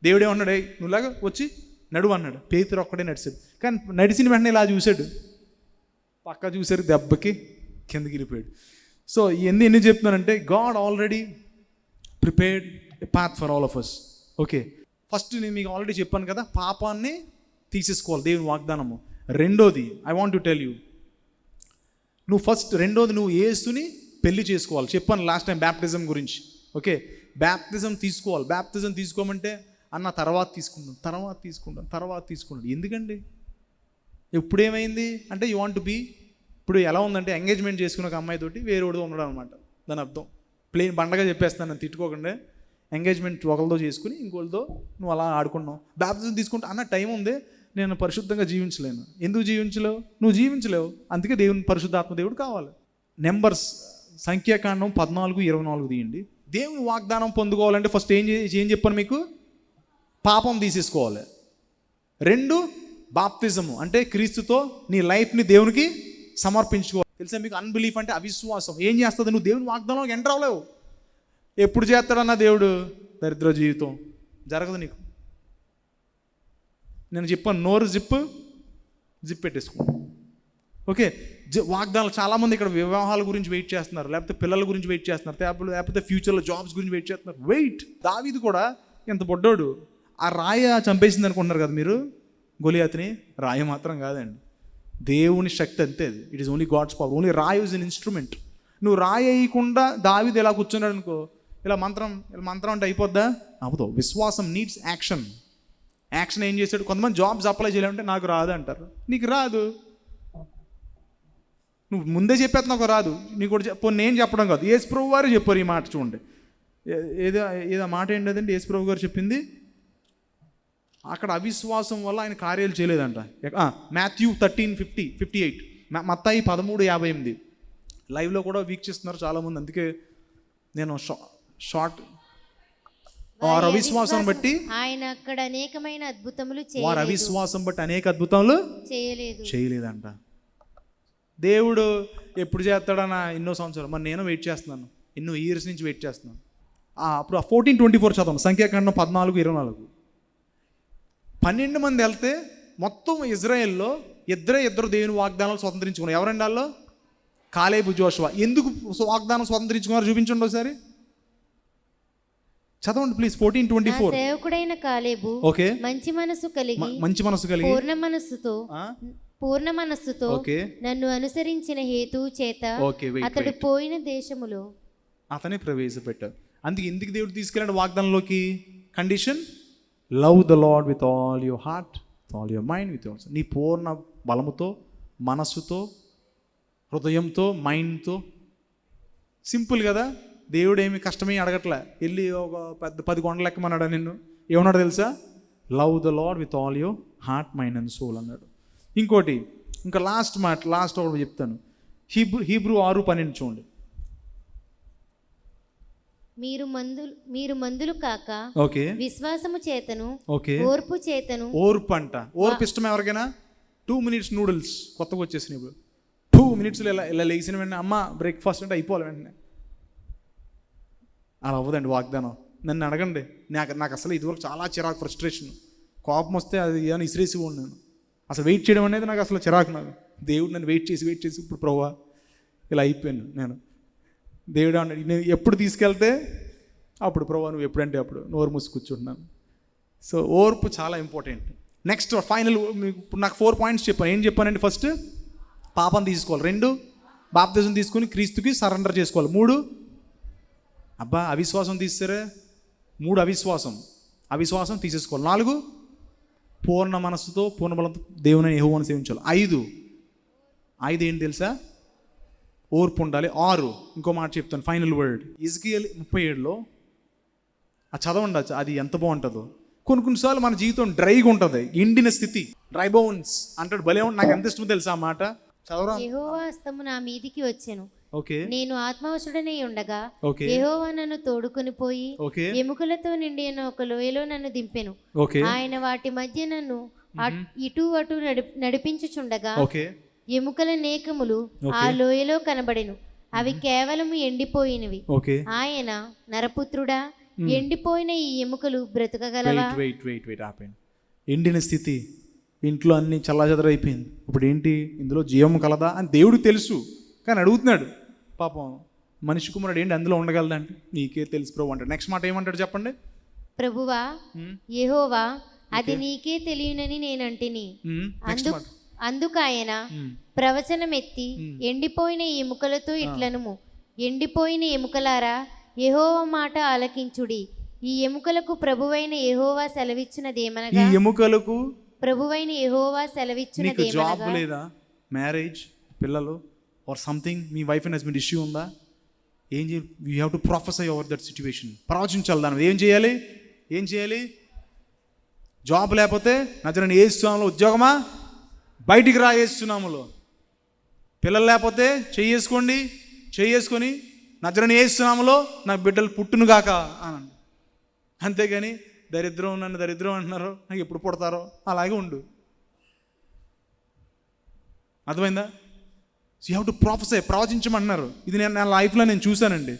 దేవుడు ఏమన్నాడు, నువ్వులాగా వచ్చి నడువు అన్నాడు. పేతురు ఒక్కడే నడిచాడు. కానీ నడిచిన వెంటనే ఇలా చూశాడు, పక్క చూశారు, దెబ్బకి కిందకి వెళ్ళిపోయాడు. సో ఎన్ని చెప్తున్నానంటే, god already prepared a path for all of us. Okay, first నేను మీకు ఆల్రెడీ చెప్పాను కదా, పాపాన్ని తీసేసుకోవాలి, దేవుని వాగ్దానము. రెండోది I want to tell you, రెండోది నువ్వు యేసుని పెళ్లి చేసుకోవాలి. చెప్పాను లాస్ట్ టైం బ్యాప్టిజం గురించి. ఓకే, బ్యాప్టిజం తీసుకోవాలి. బ్యాప్టిజం తీసుకోమంటే అన్న తర్వాత తీసుకుంటాను. ఎందుకండి, ఎప్పుడేమైంది అంటే యూ వాంట్ బీ, ఇప్పుడు ఎలా ఉందంటే ఎంగేజ్మెంట్ చేసుకున్న ఒక అమ్మాయితోటి వేరేవాడు ఉండడం అనమాట. దాని అర్థం ప్లెయిన్ బండగా చెప్పేస్తాను, నేను తిట్టుకోకుండా. ఎంగేజ్మెంట్ ఒకరితో చేసుకుని ఇంకోళ్ళతో నువ్వు అలా ఆడుకున్నావు. బ్యాప్టిజం తీసుకుంటా అన్న టైం ఉంది, నేను పరిశుద్ధంగా జీవించలేను. ఎందుకు జీవించలేవు? నువ్వు జీవించలేవు, అందుకే దేవుని పరిశుద్ధాత్మ దేవుడు కావాలి. నెంబర్స్ సంఖ్యాకాండం 14:24 తీయండి. దేవుని వాగ్దానం పొందుకోవాలంటే ఫస్ట్ ఏం చెప్పాను మీకు, పాపం తీసేసుకోవాలి. 2 బాప్తిజము, అంటే క్రీస్తుతో నీ లైఫ్ని దేవునికి సమర్పించుకోవాలి. తెలుసా మీకు, అన్బిలీఫ్ అంటే అవిశ్వాసం. ఏం చేస్తుంది, నువ్వు దేవుని వాగ్దానం ఎంటర్ అవ్వలేవు. ఎప్పుడు చేస్తాడన్న దేవుడు, దరిద్ర జీవితం జరగదు నీకు. నేను చెప్పాను, నోరు జిప్ పెట్టేసుకో. ఓకే, వాగ్దానాలు. చాలామంది ఇక్కడ వివాహాల గురించి వెయిట్ చేస్తున్నారు, లేకపోతే పిల్లల గురించి వెయిట్ చేస్తున్నారు, లేకపోతే ఫ్యూచర్లో జాబ్స్ గురించి వెయిట్ చేస్తున్నారు. వెయిట్. దావీదు కూడా ఎంత బొడ్డోడు, ఆ రాయ చంపేసింది అనుకుంటున్నారు కదా మీరు గొలియాతుని. రాయ మాత్రం కాదండి, దేవుని శక్తి అంతే. అది it is only god's power. Only రాయ ఇస్ అన్ ఇన్స్ట్రుమెంట్. నువ్వు రాయ వేయకుండా దావీదు ఇలా కూర్చున్నాడు అనుకో, ఇలా మంత్రం అంటే అయిపోద్దా? అవ్వదు. విశ్వాసం నీడ్స్ యాక్షన్. యాక్షన్ ఏం చేశాడు? కొంతమంది జాబ్స్ అప్లై చేయాలంటే నాకు రాదు అంటారు. నీకు రాదు, నువ్వు ముందే చెప్పేది నాకు రాదు. నీకు కూడా నేను చెప్పడం కాదు, యేసుప్రభు వారు చెప్పారు ఈ మాట. చూడండి, ఏదో మాట ఏంటంటే యేసుప్రభు గారు చెప్పింది, అక్కడ అవిశ్వాసం వల్ల ఆయన కార్యాలు చేయలేదంట. మాథ్యూ 13:58, మత్తయి 13:58. లైవ్లో కూడా వీక్షిస్తున్నారు చాలామంది, అందుకే నేను షార్ట్. వారు అవిశ్వాసం బట్టి ఆయన అక్కడ అనేకమైన అద్భుతములు వారు అవిశ్వాసం బట్టి అనేక అద్భుతములు చేయలేదంట. దేవుడు ఎప్పుడు చేస్తాడన్న ఎన్నో సంవత్సరాలు, మరి నేను వెయిట్ చేస్తున్నాను, ఎన్నో ఇయర్స్ నుంచి వెయిట్ చేస్తున్నాను. అప్పుడు 14:24 చదవం, సంఖ్యాకాండం 14:24. 12 మంది వెళ్తే మొత్తం ఇజ్రాయెల్లో ఇద్దరు దేవుని వాగ్దానాలు స్వతంత్రించుకున్నారు. ఎవరండి వాళ్ళు? కాలేబు, జోషువ. ఎందుకు వాగ్దానం స్వతంత్రించుకున్నారు చూపించండి ఒకసారి, చదవండి ప్లీజ్. 14:24. సేవకుడైన కాలేబు ఓకే, మంచి మనసు కలిగి పూర్ణ మనస్సుతో నన్ను అనుసరించిన హేతువు చేత అతడు పోయిన దేశములో అతనే ప్రవేశపెట్టారు. అందుకే ఎందుకు దేవుడు తీసుకెళ్ళాడు వాగ్దానంలోకి? Condition, love the lord with all your heart, with all your mind, with నీ పూర్ణ బలముతో, మనస్సుతో, హృదయంతో, మైండ్తో. సింపుల్ కదా. దేవుడు ఏమి కష్టమే అడగట్లే. వెళ్ళి ఒక 10 కొండలు ఎక్కమన్నాడు నిన్ను. ఏమన్నాడు తెలుసా? Love the lord with all your heart, mind and soul అన్నాడు. ఇంకోటి, ఇంకా లాస్ట్ ఒకటి చెప్తాను. హీబ్రూ 6:12 చూడండి. మీరు మందులు కాక ఓకే విశ్వాసము చేతను ఓర్పు చేతను. ఓర్పు అంట. ఓర్పు ఇష్టం ఎవరికైనా? 2 minutes నూడిల్స్ కొత్తగా వచ్చేసినాయి ఇప్పుడు. 2 minutes ఇలా లేచిన వెంటనే అమ్మ బ్రేక్ఫాస్ట్ అంటే అయిపోవాలి వెంటనే. అలా అవ్వదండి వాగ్దానం. నన్ను అడగండి, నాకు అసలు ఇదివరకు చాలా చిరాకు, ఫ్రస్ట్రేషన్, కోపం వస్తే అది ఏమైనా ఇసిరేసి నేను అసలు వెయిట్ చేయడం అనేది నాకు అసలు చిరాకు. నాకు దేవుడు నన్ను వెయిట్ చేసి ఇప్పుడు ప్రభువా ఇలా అయిపోయాను నేను. దేవుడు అన్నాడు, నేను ఎప్పుడు తీసుకెళ్తే అప్పుడు ప్రభువా నువ్వు ఎప్పుడంటే అప్పుడు నోరు మూసి కూర్చుంటున్నాను. సో ఓర్పు చాలా ఇంపార్టెంట్. నెక్స్ట్ ఫైనల్, ఇప్పుడు నాకు 4 points చెప్పాను. ఏం చెప్పానండి? ఫస్ట్, పాపం తీసుకోవాలి. 2, బాప్తిజం తీసుకుని క్రీస్తుకి సరెండర్ చేసుకోవాలి. 3, అవిశ్వాసం తీస్తారే. 3, అవిశ్వాసం తీసేసుకోవాలి. 4, పూర్ణ మనస్సుతో, పూర్ణ బలంతో దేవుని యెహోవాను సేవించాలి. 5 ఏంటి తెలుసా? ఓర్పు ఉండాలి. 6, ఇంకో మాట చెప్తాను, ఫైనల్ వర్డ్. ఎజికియల్ 37లో చదవండి, అది ఎంత బాగుంటుందో. కొన్నిసార్లు మన జీవితం డ్రైగా ఉంటుంది, ఎండిన స్థితి, డ్రై బోన్స్ అంటాడు. భలే ఉంటుంది. నాకు ఎంత ఇష్టమో తెలుసా ఆ మాట. చదవరా. యెహోవా హస్తము నా మీదికి వచ్చెను, ఓకే, నేను ఆత్మవశుడనై ఉండగా యెహోవా నన్ను తోడుకొని పోయి ఎముకలతో నిండిన ఒక లోయలో నన్ను దింపెను. ఆయన వాటి మధ్య నన్ను ఇటు అటు నడిపించుచుండగా ఎముకల నేకములు ఆ లోయలో కనబడెను. అవి కేవలం ఎండిపోయినవి. ఆయన, నరపుత్రుడా, ఎండిపోయిన ఈ ఎముకలు బ్రతకగలవా? ఎండిన స్థితి, ఇంట్లో అన్ని చల్లాచెదరైపోయింది. ఇప్పుడు ఏంటి, ఇందులో జీవం కలదా అని దేవుడికి తెలుసు, కానీ అడుగుతున్నాడు. పాపం మనిషి కుమారుడు ఏంటి అందులో ఉండగలదంటే నీకే తెలుసు ప్రభు అంటాడు. నెక్స్ట్ మాట ఏమంటాడు చెప్పండి? ప్రభువా యెహోవా, అది నీకే తెలియనని నేనంటిని. అందుకాయన ప్రవచనం ఎత్తి ఎండిపోయిన ఎముకలతో ఇట్లనుము, ఎండిపోయిన ఎముకలారా, యెహోవా మాట ఆలకించుడి. ఈ ఎముకలకు ప్రభువైన యెహోవా సెలవిచ్చినదేమనగా, ఈ ఎముకలకు ప్రభువైన యెహోవా సెలవిచ్చినదేమనగా. జాబ్ లేదా, మ్యారేజ్, పిల్లలు ఆర్ సంథింగ్, మీ వైఫ్ అండ్ హస్బెండ్ ఇష్యూ ఉందా? ఏం చేయాలి? You have to prophesy over that situation. ప్రవచించాలి దాని. ఏం చేయాలి? జాబ్ లేకపోతే నజరేయుడైన యేసు నామములో ఉద్యోగమా, బయటికి రా యేసు నామములో. పిల్లలు లేకపోతే చేసుకొని నజరేయుడైన యేసు నామములో నా బిడ్డలు పుట్టునుగాక అనండి. అంతేగాని నన్ను దరిద్రం అంటున్నారు, నాకు ఎప్పుడు పుడతారో అలాగే ఉండు. అర్థమైందా? యూ హ్యావ్ టు ప్రొఫెసై, ప్రవచించమంటున్నారు. ఇది నా లైఫ్లో నేను చూశానండి.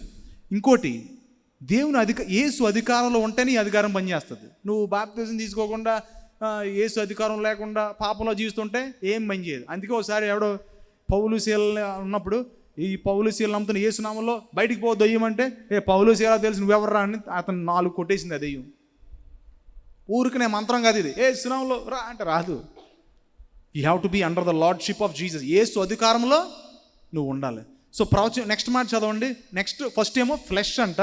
ఇంకోటి, దేవుని యేసు అధికారంలో ఉంటేనే ఈ అధికారం పనిచేస్తుంది. నువ్వు బాప్తిజం తీసుకోకుండా, యేసు అధికారం లేకుండా పాపంలో జీవిస్తుంటే ఏం పని చేయదు. అందుకే ఒకసారి ఎవడో పౌలు శీల ఉన్నప్పుడు ఈ పౌలు శీల నమ్ముతున్న యేసు నామంలో బయటికి పో దెయ్యం అంటే పౌలు శీల తెలుసు నువ్వెవర్రా అని అతను 4 కొట్టేసింది ఆ దెయ్యం. ఊరికనే మంత్రం కాదు ఇది, యేసు నామంలో రా అంటే రాదు. You have to be under the lordship of Jesus. యేసు అధికారంలో నువ్వు ఉండాలి. సో ప్రవచనం నెక్స్ట్ మాట చదవండి. నెక్స్ట్ ఫస్ట్ ఏమో ఫ్లెష్ అంట.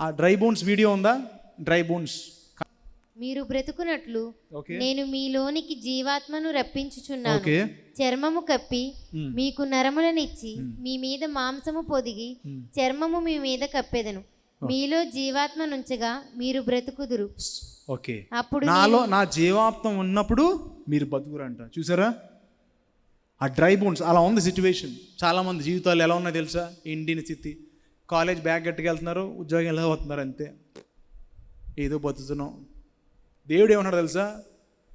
ఆ డ్రై బోన్స్ వీడియో ఉందా? Dry bones. మీరు బ్రతుకున్నట్లు Okay. నేను మీలోనికి జీవాత్మను రప్పించుచున్నాను. Okay. చర్మము కప్పి మీకు నరములనిచ్చి మీ మీద మాంసము పొదిగి చర్మము మీ మీద కప్పెదను. మీలో జీవాత్మ నుంచగా మీరు బ్రతుకుదురు. ఓకే, అప్పుడు నాలో నా జీవాత్మ ఉన్నప్పుడు మీరు బతుకురంట. చూసారా ఆ డ్రై బోన్స్? అలా ఉంది సిచ్యువేషన్. చాలామంది జీవితాలు ఎలా ఉన్నాయో తెలుసా? ఇండియన్ స్థితి, కాలేజ్ బ్యాగ్ గట్టుకెళ్తున్నారు, ఉద్యోగం ఎలా అవుతున్నారు, అంతే ఏదో బతుకుతున్నాం. దేవుడు ఏమన్నాడు తెలుసా?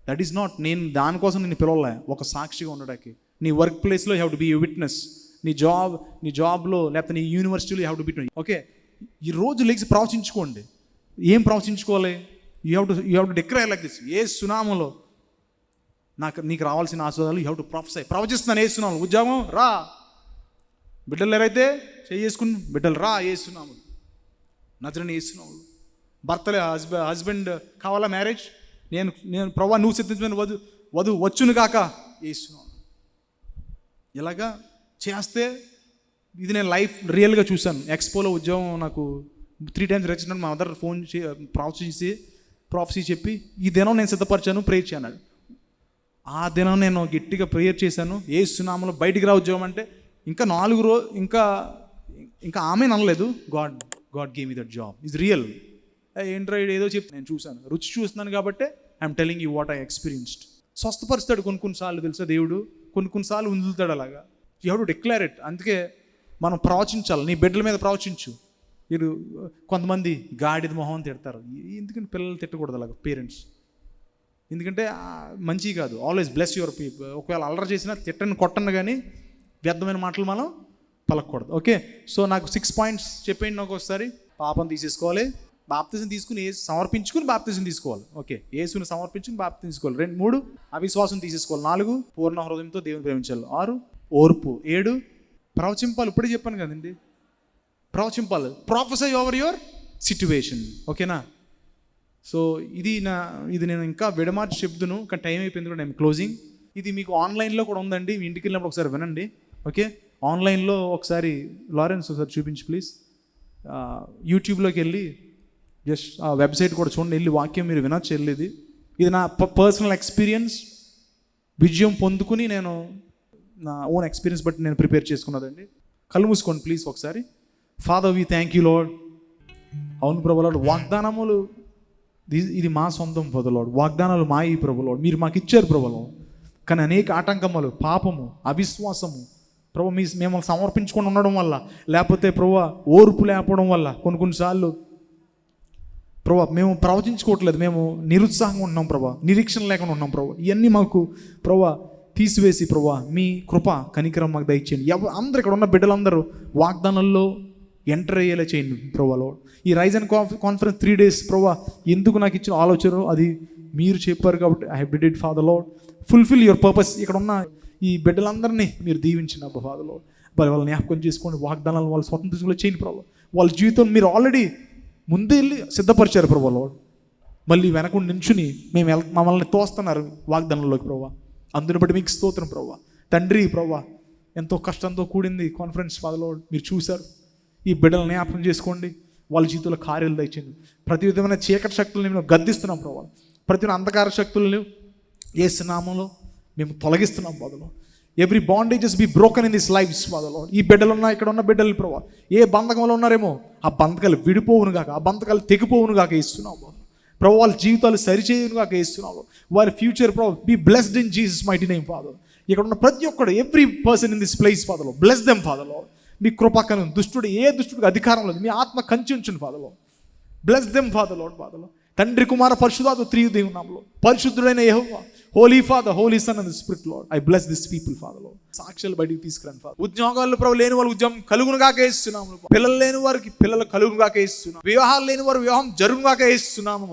దట్ ఈస్ నాట్, నేను దానికోసం నిన్ను పిలవలే, ఒక సాక్షిగా ఉండడానికి. నీ వర్క్ ప్లేస్లో you have to be witness. నీ జాబ్లో లేకపోతే నీ యూనివర్సిటీలో you have to be. Okay, ఈ రోజు లేచి ప్రవచించుకోండి. ఏం ప్రవచించుకోవాలి? You have to declare like this. ఏ సునామంలో నీకు రావాల్సిన ఆశీర్వాదాలు యూ హ్యావ్ టు ప్రొఫెసై. ప్రవచిస్తున్నాను ఏ సునామం. ఉద్యోగం రా, బిడ్డలు ఎవరైతే చేసుకుని బిడ్డలు రా ఏ సునామం, నజరుని ఏ సునామం. భర్తలే హస్బెండ్ కావాలా మ్యారేజ్, నేను ప్రభా నువ్వు సిద్ధించిన వధు వచ్చును కాక ఏ సునామం. ఇలాగా చేస్తే ఇది నేను లైఫ్ రియల్గా చూశాను. ఎక్స్పోలో ఉద్యోగం నాకు 3 times రచించిన మా మదర్ ఫోన్ ప్రాఫెసీ చెప్పి ఈ దినం నేను సిద్ధపరిచాను, ప్రేయర్ చేయన్నాడు. ఆ దినం నేను గట్టిగా ప్రేయర్ చేశాను. ఏ సునామలో బయటికి రా ఉద్యోగం అంటే ఇంకా 4 రోజు ఇంకా ఆమె అనలేదు. God gave me that job. Is real. ఏంట్రా ఏదో చెప్పి నేను చూశాను, రుచి చూస్తున్నాను కాబట్టి I'm telling you what I experienced. స్వస్థపరుస్తాడు కొన్నిసార్లు తెలుసా దేవుడు, కొన్నిసార్లు ఉందుతాడు అలాగా. You have to declare it. అందుకే మనం ప్రవచించాలి. నీ బిడ్డల మీద ప్రవచించు. మీరు కొంతమంది గాడిద మొహం తిడతారు. ఎందుకంటే పిల్లలు తిట్టకూడదు అలాగ పేరెంట్స్, ఎందుకంటే మంచిది కాదు. Always bless your people. ఒకవేళ అల్లరి చేసినా తిట్టని కొట్టను, కానీ వ్యర్థమైన మాటలు మనం పలకూడదు. ఓకే, సో నాకు 6 points చెప్పండి. నాకు ఒకసారి పాపం తీసేసుకోవాలి, బాప్తిజం తీసుకుని సమర్పించుకుని బాప్తిజం తీసుకోవాలి. ఓకే, యేసుని సమర్పించుకుని బాప్తిజం తీసుకోవాలి. 3 అవిశ్వాసం తీసేసుకోవాలి. 4 పూర్ణ హృదయంతో దేవుని ప్రేమించాలి. 6 ఓర్పు. 7 ప్రవచింపాలి. ఇప్పుడే చెప్పాను కదండి, ప్రవచింపాలి. Prophesy over your situation. ఓకేనా? సో ఇది నేను ఇంకా విడమార్చి చెప్తును, కానీ టైం అయిపోయింది కూడా. నేను క్లోజింగ్. ఇది మీకు ఆన్లైన్లో కూడా ఉందండి. మీ ఇంటికి వెళ్ళినప్పుడు ఒకసారి వినండి. ఓకే, ఆన్లైన్లో ఒకసారి లారెన్స్ ఒకసారి చూపించి ప్లీజ్. యూట్యూబ్లోకి వెళ్ళి జస్ట్ ఆ వెబ్సైట్ కూడా చూడండి, వెళ్ళి వాక్యం మీరు వినొచ్చు. వెళ్ళేది ఇది నా పర్సనల్ ఎక్స్పీరియన్స్. విజయం పొందుకుని నేను నా ఓన్ ఎక్స్పీరియన్స్ బట్టి నేను ప్రిపేర్ చేసుకున్నదండి. కళ్ళు మూసుకోండి ప్లీజ్ ఒకసారి. Father we thank you lord. అవును ప్రభు లార్డ్, వాగ్దానములు ఇది మా సొంతం ప్రభు లార్డ్. వాగ్దానాలు మా ఈ ప్రభు లార్డ్, మీరు మాకు ఇచ్చారు ప్రభు లార్డ్. కానీ అనేక ఆటంకములు, పాపము, అవిశ్వాసము ప్రభు మేము సమర్పించుకొని ఉండడం వల్ల, లేకపోతే ప్రభు ఓర్పు లేకపోవడం వల్ల కొన్నిసార్లు ప్రభా మేము ప్రవచించుకోవట్లేదు, మేము నిరుత్సాహంగా ఉన్నాం ప్రభా, నిరీక్షణ లేకుండా ఉన్నాం ప్రభా. ఇవన్నీ మాకు ప్రభా తీసివేసి ప్రభా మీ కృప కనికరం మాకు దయచేయండి. అందరూ ఇక్కడ ఉన్న బిడ్డలందరూ వాగ్దానంలో ఎంటర్ అయ్యేలా చేయండి ప్రభాలో. ఈ రైజ్ అండ్ కాన్ఫరెన్స్ 3 days ప్రభా ఎందుకు నాకు ఇచ్చిన ఆలోచన అది మీరు చెప్పారు కాబట్టి I did it father lord. Fulfil your purpose. ఇక్కడ ఉన్న ఈ బిడ్డలందరినీ మీరు దీవించిన ఫాదర్ లార్డ్. వాళ్ళ జ్ఞాపకం చేసుకోండి. వాగ్దానాలు వాళ్ళు స్వతంత్రంలో చేయండి ప్రభా. వాళ్ళ జీవితం మీరు ఆల్రెడీ ముందే వెళ్ళి సిద్ధపరిచారు ప్రభా లార్డ్. మళ్ళీ వెనకుండా నించుని మమ్మల్ని తోస్తున్నారు వాగ్దానంలోకి ప్రభా. అందుని బట్టి మీకు స్తోత్రం ప్రభా. తండ్రి ప్రభా ఎంతో కష్టంతో కూడింది కాన్ఫరెన్స్ ఫాదర్ లార్డ్, మీరు చూశారు. ఈ బిడ్డలను జ్ఞాపకం చేసుకోండి. వాళ్ళ జీవితంలో కార్యాలు దయచేయండి. ప్రతి విధమైన చీకటి శక్తులను మేము గద్దిస్తున్నాం ప్రభా. ప్రతి అంధకార శక్తులను యేసు నామములో మేము తొలగిస్తున్నాం father. Every bondages be broken in this life's father. ఈ బిడ్డలున్నా ఇక్కడ ఉన్న బిడ్డలు ప్రభా ఏ బంధకంలో ఉన్నారేమో ఆ బంధకాలు విడిపోవును గాక, ఆ బంధకాలు తెగిపోవును గాక ఇస్తున్నాం ప్రభు. వాళ్ళ జీవితాలు సరిచేయును గాక ఇస్తున్నాము. వారి ఫ్యూచర్ ప్రభు be blessed in Jesus mighty name father. ఇక్కడ ఉన్న ప్రతి ఒక్కడు every person in this place father bless them father. మీ కృపకను దుష్టుడికి అధికారం లేదు. మీ ఆత్మ కంచి ఉంచును father. Bless them father Lord. Father తండ్రి కుమార పరిశుద్ధాత్మ త్రియు దేవుని నామములో పరిశుద్ధుడైన యెహోవా, holy father, holy son and spirit Lord, I bless this people father Lord. సాక్ష్యాలు బయటికి తీసుకురండి ఫాదర్. ఉద్యోగాలు ప్రభు లేని వాళ్ళు ఉద్యోగం కలుగును గాక ఇస్తున్నాము. పిల్లలు లేని వారికి పిల్లలు కలుగును గాక ఇస్తున్నాం. వివాహాలు లేని వారు వివాహం జరుగును గాక ఇస్తున్నాము.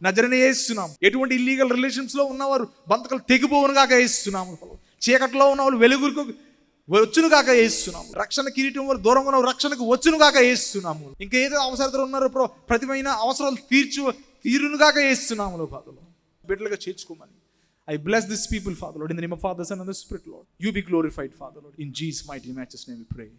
నజరనే ఇస్తున్నాం. ఎటువంటి ఇల్లీగల్ రిలేషన్స్ లో ఉన్నవారు బంధకాలు తెగిపోవును గాక ఇస్తున్నాము. చీకట్లో ఉన్న వాళ్ళు వెలుగుకు వచ్చును కాక వేస్తున్నాము. రక్షణ కిరీటం వల్ల దూరంగా ఉన్న రక్షణకు వచ్చును కాక వేస్తున్నాము. ఇంకా ఏదో అవసరతలు ఉన్నారో ప్రతిమైన అవసరాలు తీరును కాక వేస్తున్నాము. ఫాదర్ బిడ్డలుగా చేర్చుకోమని I bless these people, Father Lord, in the name of Father, Son, and the Spirit, Lord. You be glorified, Father Lord. In Jesus' mighty, matchless name we pray.